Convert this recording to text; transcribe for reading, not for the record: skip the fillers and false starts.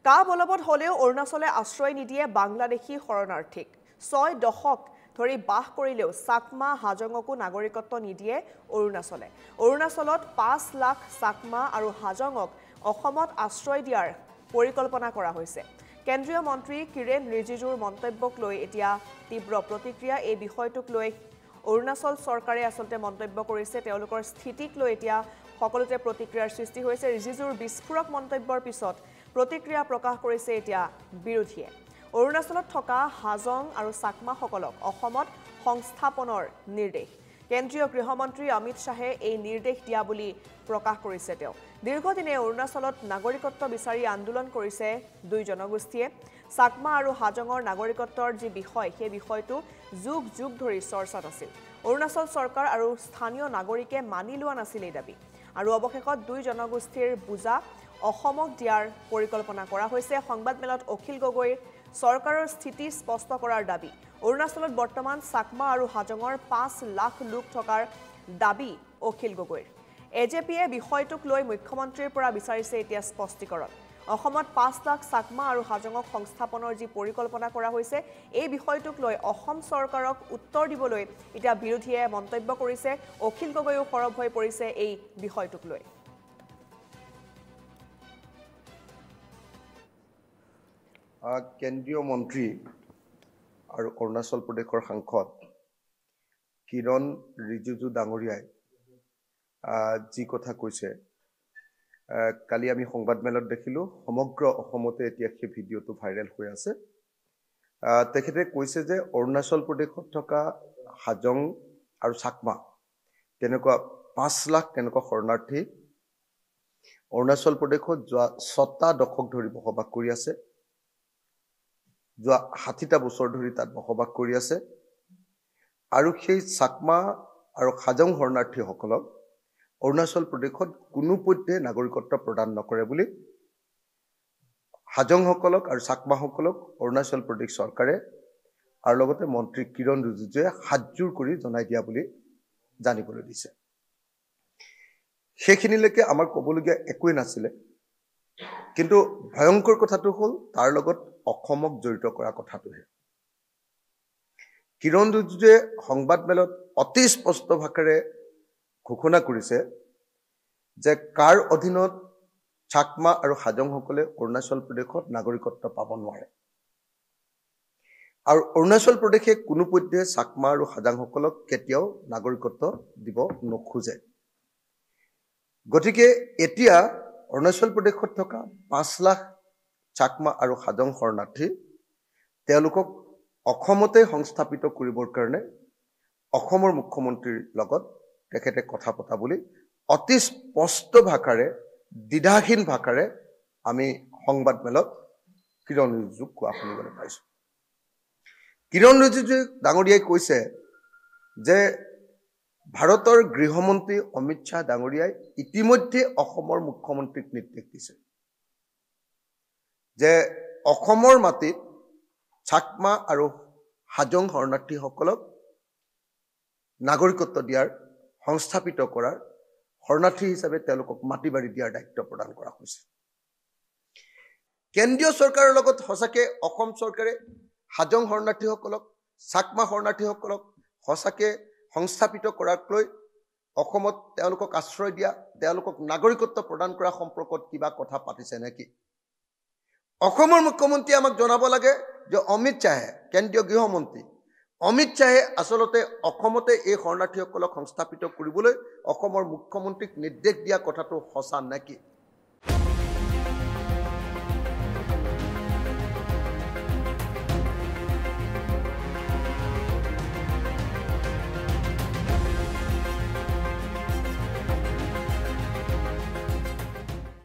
কা বলবৎ হলেও অৰুণাচলে আশ্ৰয় নিদিয়ে বাংলাদেশী শৰণাৰ্থীক 6 দশক ধৰি বাস কৰিলেও চাকমা হাজঙকো নাগৰিকত্ব নিদিয়ে অৰুণাচলে অৰুণাচলত 5 লাখ চাকমা আৰু হাজঙক অসমত আশ্ৰয় দিয়াৰ পৰিকল্পনা কৰা হৈছে কেন্দ্ৰীয় মন্ত্ৰী কিৰেণ ৰিজিজুৰ মন্তব্যক লৈ এতিয়া তীব্ৰ প্ৰতিক্ৰিয়া এই বিষয়টোক লৈ অৰুণাচল চৰকাৰে আসলতে মন্তব্য কৰিছে তেওঁলোকৰ স্থিতিক লৈ এতিয়া সকলোতে প্ৰতিক্ৰিয়াৰ সৃষ্টি হৈছে ৰিজিজুৰ বিস্ফোৰক মন্তব্যৰ পিছত প্ৰতিক্ৰিয়া প্ৰকাশ কৰিছে এতিয়া বিৰোধীয়ে অৰুণাচলত থকা হাজং আৰু চাকমাসকলক অসমত সংস্থাপনৰ নিৰ্দেশ কেন্দ্ৰীয় গৃহমন্ত্ৰী অমিত শাহে এই নিৰ্দেশ দিয়া বুলি প্ৰকাশ কৰিছে তেওঁ দীৰ্ঘদিনে অৰুণাচলত নাগৰিকত্ব বিচাৰি আন্দোলন কৰিছে দুই জনগোষ্ঠীয়ে চাকমা আৰু হাজঙৰ নাগৰিকত্বৰ যি বিষয় সেই বিষয়টো যুগ যুগ ধৰি চৰ্চাত আছিল অৰুণাচল চৰকাৰ আৰু স্থানীয় নাগৰিকে মানি লোৱা নাছিল এই দাবী আৰু অৱশেষত দুই জনগোষ্ঠীৰ বুজা অসমক দিয়াৰ পৰিকল্পনা কৰা হৈছে সংবাদমেলত অখিল গগৈৰ চৰকাৰৰ স্থিতি স্পষ্ট কৰাৰ দাবী অৰুণাচলত বৰ্তমান চাকমা আৰু হাজঙৰ 5 লাখ লোক থকাৰ দাবী অখিল গগৈৰ এজেপিয়ে বিষয়টোক লৈ মুখ্যমন্ত্ৰীৰ পৰা বিচাৰিছে এতিয়া স্পষ্টীকৰণ অসমত 5 লাখ চাকমা আৰু হাজঙক সংস্থাপনৰ যি পৰিকল্পনা কৰা হৈছে এই বিষয়টোক লৈ অসম চৰকাৰক উত্তৰ দিবলৈ এতিয়া বিৰোধীয়ে মন্তব্য কৰিছে অখিল গগৈও সৰব হৈ পৰিছে এই বিষয়টোক লৈ কেন্দ্ৰীয় মন্ত্ৰী আৰু অৰুণাচল প্ৰদেশৰ সাংসদ কিৰণ ৰিজিজু ডাঙৰীয়াই যি কথা কৈছে কালি আমি সংবাদমেলত দেখিলো সমগ্ৰ অসমতে এতিয়া সেই ভিডিঅ'টো ভাইৰেল হৈ আছে তেখেতে কৈছে যে অৰুণাচল প্ৰদেশত থকা হাজং আৰু চাকমা তেনেকুৱা 5 লাখ তেনেকুৱা শৰণাৰ্থী অৰুণাচল প্ৰদেশত যোৱা 6টা দশক ধৰি বসবাস কৰি আছে যোৱা 60টা বছৰ ধৰি তাত বসবাস কৰি আছে আৰু সেই চাকমা আৰু হাজং শৰণাৰ্থীসকলক অৰুণাচল প্ৰদেশত কোনো পধ্যে নাগৰিকত্ব প্ৰদান নকৰে বুলি হাজংসকলক আৰু চাকমাসকলক অৰুণাচল প্ৰদেশ চৰকাৰে আৰু লগতে মন্ত্ৰী কিৰণ ৰিজিজুৱে হাতজোৰ কৰি জনাই দিয়া বুলি জানিবলৈ দিছে সেইখিনিলৈকে আমাৰ ক'বলগীয়া একোৱে নাছিলে কিন্তু ভয়ংকৰ কথাটো হ'ল তাৰ লগত অসমক জড়িত কৰা কথাটোহে কিৰণ ৰিজিজুৱে সংবাদমেলত অতি স্পষ্ট ভাষাৰে ঘোষণা কৰিছে যে কাৰ অধীনত চাকমা আৰু হাজংসকলে অৰুণাচল প্ৰদেশত নাগৰিকত্ব পাব নোৱাৰে আৰু অৰুণাচল প্ৰদেশে কোনো পধ্যে চাকমা আৰু হাজংসকলক কেতিয়াও নাগৰিকত্ব দিব নোখোজে গতিকে এতিয়া অৰুণাচল প্ৰদেশত থকা 5 লাখ চাকমা আৰু হাজং শৰণাৰ্থী তেওঁলোকক অসমতে সংস্থাপিত কৰিবৰ কাৰণে অসমৰ মুখ্যমন্ত্ৰীৰ লগত তেখেতে কথা পতা বুলি অতি স্পষ্ট ভাষাৰে দ্বিধাহীন ভাষাৰে আমি সংবাদমেলত কিৰণ ৰিজিজুক কোৱা শুনিবলৈ পাইছো কিৰণ ৰিজিজু ডাঙৰীয়াই কৈছে যে ভাৰতৰ গৃহমন্ত্ৰী অমিত শাহ ডাঙৰীয়াই ইতিমধ্যে অসমৰ মুখ্যমন্ত্ৰীক নিৰ্দেশ দিছে যে অসমৰ মাটিত চাকমা আৰু হাজং শৰণাৰ্থীসকলক নাগৰিকত্ব দিয়াৰ সংস্থাপিত কৰাৰ শৰণাৰ্থী হিচাপে তেওঁলোকক মাটি বাৰী দিয়াৰ দায়িত্ব প্ৰদান কৰা হৈছে কেন্দ্ৰীয় চৰকাৰৰ লগত সঁচাকে অসম চৰকাৰে হাজং শৰণাৰ্থীসকলক চাকমা শৰণাৰ্থীসকলক সঁচাকে সংস্থাপিত কৰাক লৈ অসমত তেওঁলোকক আশ্ৰয় দিয়া তেওঁলোকক নাগৰিকত্ব প্ৰদান কৰা সম্পৰ্কত কিবা কথা পাতিছে নেকি অসমৰ মুখ্যমন্ত্ৰী আমাক জনাব লাগে যে অমিত শাহে কেন্দ্ৰীয় গৃহমন্ত্ৰী অমিত শাহে আসলতে অসমতে এই শৰণাৰ্থীসকলক সংস্থাপিত কৰিবলৈ অসমৰ মুখ্যমন্ত্ৰীক নিৰ্দেশ দিয়া কথাটো সঁচা নেকি